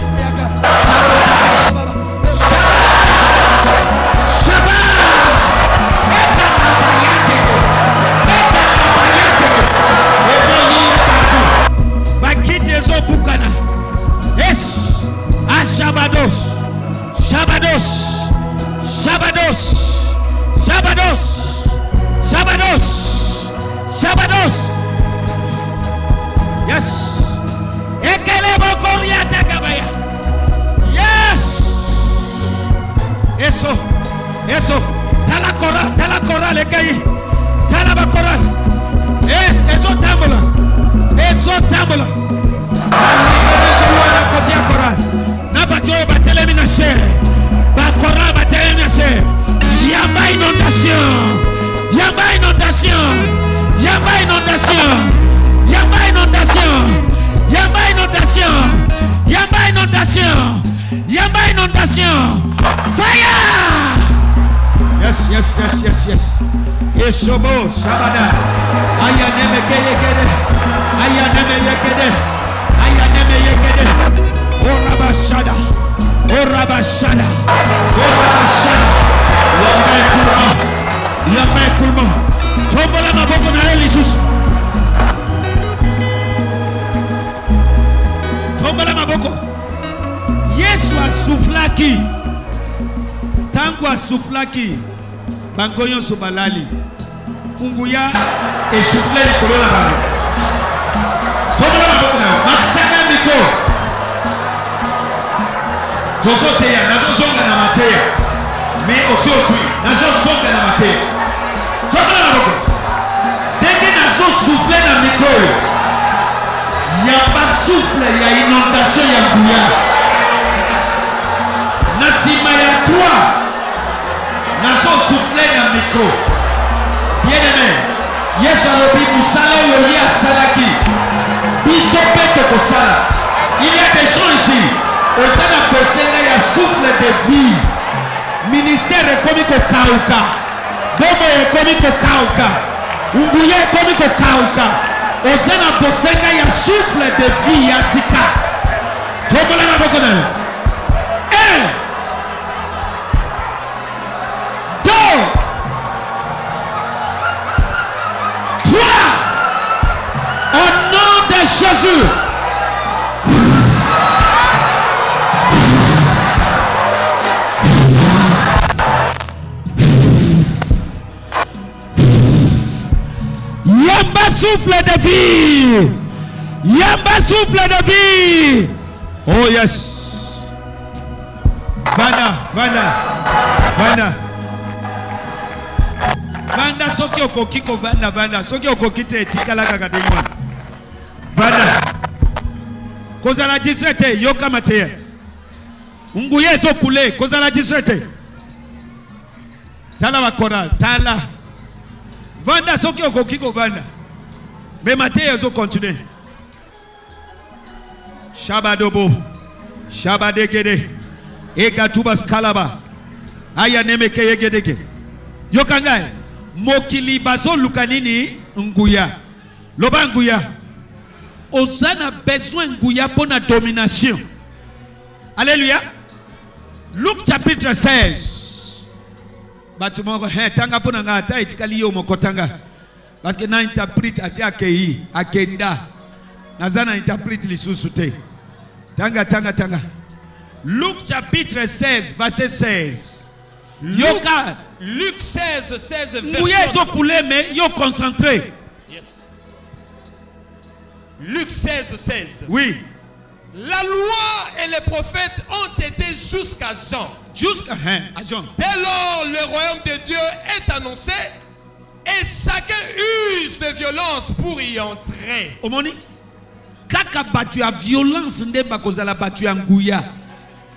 Bakiti ezo bukana. Yes. Shabados. Shabados. Shabados. Shabados. Shabados. Shabados. Yes. Ekelebo koriata kabaya. Yes. Eso. Tala kora lekai. Tala bakora. Yes, eso tambola. Alibele kotia kora. Na bato batelemi na shere. Bakora batelemi na shere. Yamba inondation. Fire! Yes. Eshobo Shabada. Ayaneme yekede. Orabashada. Yamekulma. Tombola maboko na Elisus. Tombola maboko. Yesu asuflaki. Tangu asuflaki. Bangoyon subalali. Unguya esufle likolo na bana. Tombola maboko na Maxaka miko. Tozoteya nazozonga na mateya. Mais aussi nazozonga na mateya. Tombola maboko. Denge nazosufle na micro. Ya pas souffle ya inondation ya nguya. Nasima ya toi. Nazosufle na micro. Bien aimé. Yesu alobi musala yoli asalaki. Bishopete kosala. Il y a des gens ici. Osana Bosenga ya souffle de vie. Ministère ekomi kokauka. Bobo ekomi kokauka. Umbuye ekomi kokauka. Osana Bosenga ya souffle de vie ya sika. Tombola maboko na. 1 2 3 au nom de Jésus. souffle de vie. Yamba souffle de vie. Oh yes. Vanda soki okoki ko vanda soki okoki te tikala kaka dingwa. Vanda. Kozala 17 yoka mate. Nguye so kule kozala 17. Tala bakora tala. Vanda soki okoki ko vanda. Mais mate zo continue. Shabadobo. Shabadegede. Ekatubas kalaba. Aya nemeke yegedeke. Yokangai. Mokili bazo lukanini nguya. Loba nguya. Osana besoin nguya pour la domination. Alléluia. Luc chapitre 16. Batumoko tanga pona ngata itikali yo mokotanga. Parce que na interprète asi akei akenda. Nazana interprète lisusu te. Tanga. Luc chapitre 16 verset 16. Yoka Luc 16 verset. Vous êtes mais yo concentré. Yes. Luc 16. Oui. La loi et les prophètes ont été jusqu'à Jean. Jusqu'à Jean. Dès lors, le royaume de Dieu est annoncé et chacun use de violence pour y entrer. Omoni kaka batu ya violence nde bakozala batu ya nguya.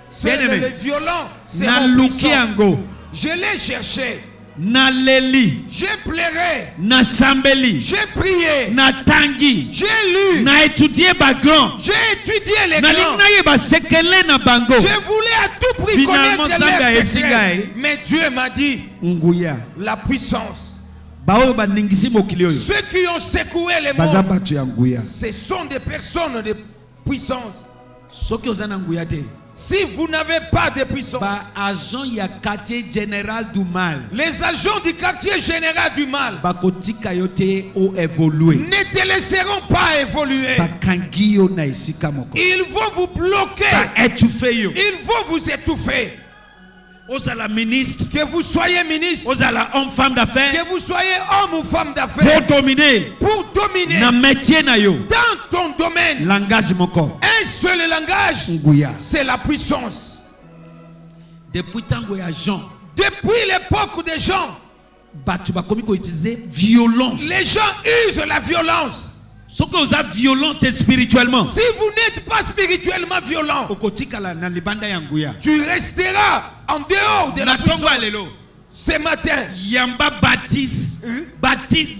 C'est le violent. C'est na mon luki puissant. yango. Je l'ai cherché. Na leli. J'ai pleuré. Na sambeli. J'ai prié. Na tangi. J'ai lu. Na étudié bagrand. J'ai étudié les Na grands. lingna ye basekele na bango. Je voulais à tout prix Finalement, connaître Zambia leurs et secrets. Tsigaï. Mais Dieu m'a dit, Nguya. la puissance. Baoyo baningisi mokili oyo. Ceux qui ont secoué les Baza mondes, batu ya nguya. ce sont des personnes de puissance. Soki ozana nguya te. Si vous n'avez pas de puissance, Ba agent ya quartier général du mal. les agents du quartier général du mal Bakotika yote o évoluer. ne te laisseront pas évoluer. Bakangi yo na esika moko. Ils vont vous bloquer. Ba étouffer yo. Ils vont vous étouffer. Ozala ministre. Que vous soyez ministre, Ozala homme femme d'affaires. que vous soyez homme ou femme Pour d'affaires, dominer. pour dominer Na métier na yo. dans ton domaine, Langage moko. un seul langage, Nguya. c'est la puissance. Depuis tango ya Jean. Depuis l'époque des gens, Batu bakomi ko utiliser violence. les gens usent la violence. Soki oza violente spirituellement. Si vous n'êtes pas spirituellement violent, Okotikala na libanda ya nguya. tu resteras en dehors de la Na tongo puissance. alelo. Ce matin, Yamba baptiste. Baptême.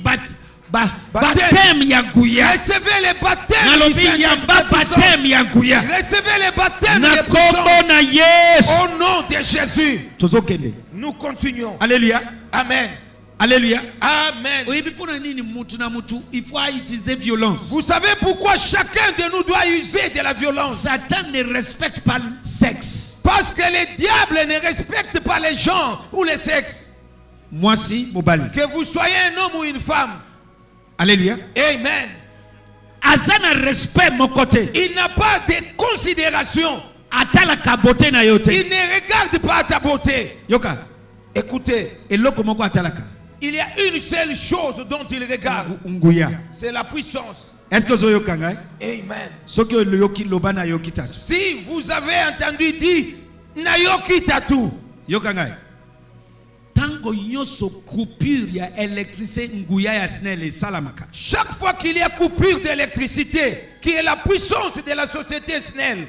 Baptême ya nguya. recevez les baptêmes du Nalobi Saint-Esprit yamba de baptême puissance. ya nguya. Recevez les baptêmes Na de kombo puissance. na Yesu. Au nom de Jésus, Tozokende. nous continuons. Alléluia. Amen. Alléluia. Amen. Oui, pour nini mutu na mutu, il faut utiliser violence. Vous savez pourquoi chacun de nous doit user de la violence? Satan ne respecte pas le sexe. Parce que les diables ne respectent pas les gens ou les sexes. Moi si, mobali. Que vous soyez un homme ou une femme. Alléluia. Amen. Azana respect mon côté. Il n'a pas de considération. Atala kabote na yote. Il ne regarde pas ta beauté. Yoka. Écoutez, Eloko moko atalaka. il y a une seule chose dont il regarde. Nguya. C'est la puissance. Est-ce que zo yoka ngai? Amen. Soki yoki loba na yoki tatu. Si vous avez entendu dire Nayoki Tatu, Yoka ngai. Tango nyoso coupure ya électricité nguya ya snel salamaka. chaque fois qu'il y a coupure d'électricité, qui est la puissance de la société SNEL,